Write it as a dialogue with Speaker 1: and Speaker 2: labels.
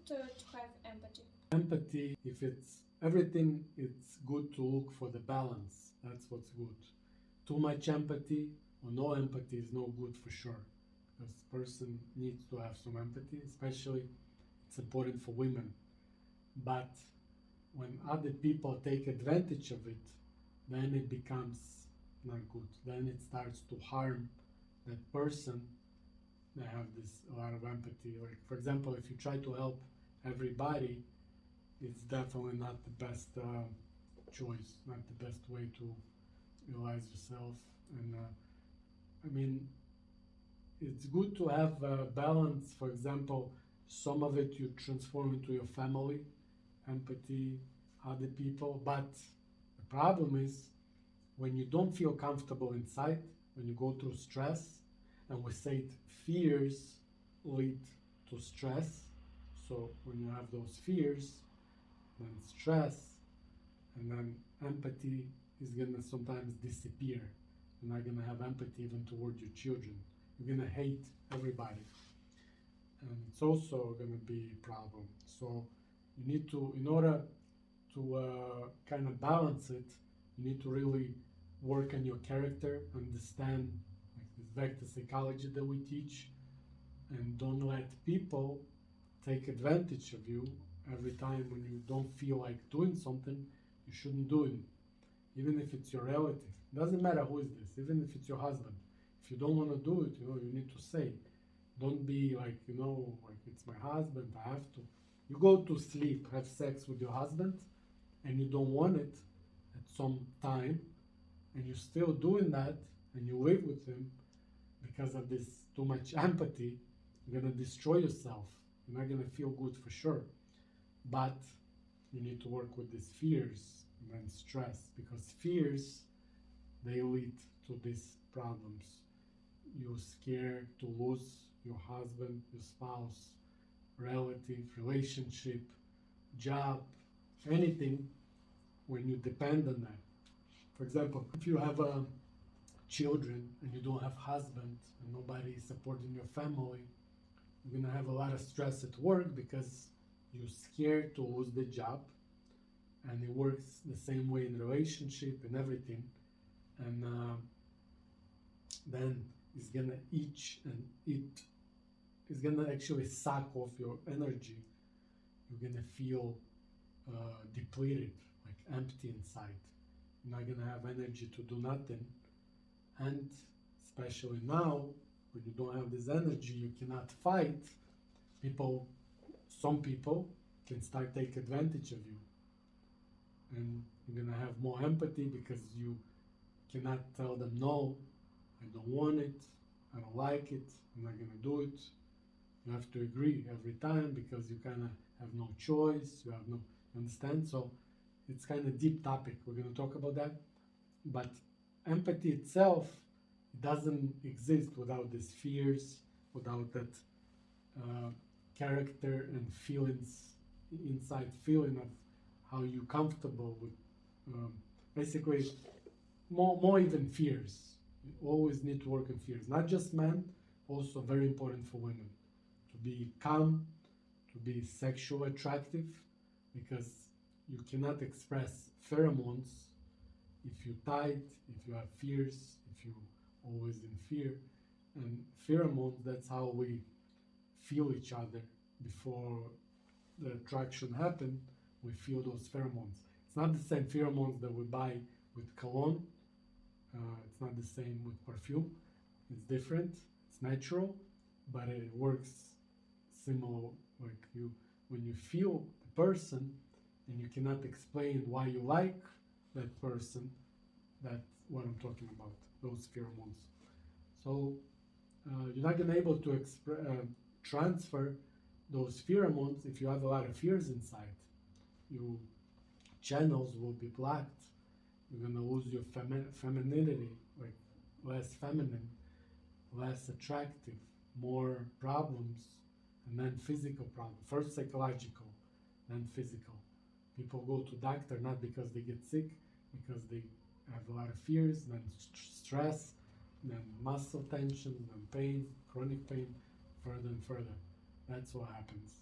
Speaker 1: to have empathy?
Speaker 2: Empathy, if it's everything, it's good to look for the balance. That's what's good. Too much empathy or no empathy is no good for sure. Because person needs to have some empathy, especially it's important for women. But when other people take advantage of it, then it becomes not good. Then it starts to harm that person. They have this a lot of empathy. Like for example, if you try to help everybody, it's definitely not the best choice, not the best way to realize yourself. And I mean, it's good to have a balance. For example, some of it you transform into your family, empathy, other people. But the problem is when you don't feel comfortable inside, when you go through stress, and we say it, fears lead to stress. So when you have those fears, then stress, and then empathy is gonna sometimes disappear. You're not gonna have empathy even toward your children. You're gonna hate everybody, and it's also gonna be a problem. So you need to, in order to kind of balance it, you need to really work on your character, understand like this vector psychology that we teach, and don't let people take advantage of you every time when you don't feel like doing something. You shouldn't do it, even if it's your relative. Doesn't matter who is this, even if it's your husband. If you don't want to do it, you need to say. Don't be like, like it's my husband, I have to. You go to sleep, have sex with your husband, and you don't want it at some time, and you're still doing that, and you live with him because of this too much empathy, you're gonna destroy yourself. You're not gonna feel good for sure. But you need to work with these fears and stress, because fears, they lead to these problems. You're scared to lose your husband, your spouse, relative, relationship, job, anything when you depend on that. For example, if you have children and you don't have husband and nobody is supporting your family, you're gonna have a lot of stress at work because you're scared to lose the job, and it works the same way in relationship and everything. And then it's gonna itch and it is gonna actually suck off your energy. You're gonna feel depleted, like empty inside. You're not gonna have energy to do nothing. And especially now, when you don't have this energy, you cannot fight. Some people can start take advantage of you, and you're gonna have more empathy because you cannot tell them no, I don't want it, I don't like it, I'm not gonna do it. You have to agree every time because you kind of have no choice. You have no, understand? So it's kind of deep topic. We're gonna talk about that, but empathy itself doesn't exist without these fears, without that character and feelings, inside feeling of how you comfortable with basically more even fears. You always need to work on fears, not just men, also very important for women to be calm, to be sexually attractive, because you cannot express pheromones if you're tight, if you have fears, if you're always in fear. And pheromones, that's how we feel each other before the attraction happen. We feel those pheromones. It's not the same pheromones that we buy with cologne. It's not the same with perfume. It's different. It's natural, but it works similar. Like when you feel the person and you cannot explain why you like that person, that's what I'm talking about. Those pheromones. So you're not gonna be able to transfer those pheromones if you have a lot of fears inside. Your channels will be blocked. You're gonna lose your femininity, like less feminine, less attractive, more problems, and then physical problems. First psychological, then physical. People go to doctor not because they get sick, because they have a lot of fears, then stress, then muscle tension, then pain, chronic pain, further and further. That's what happens.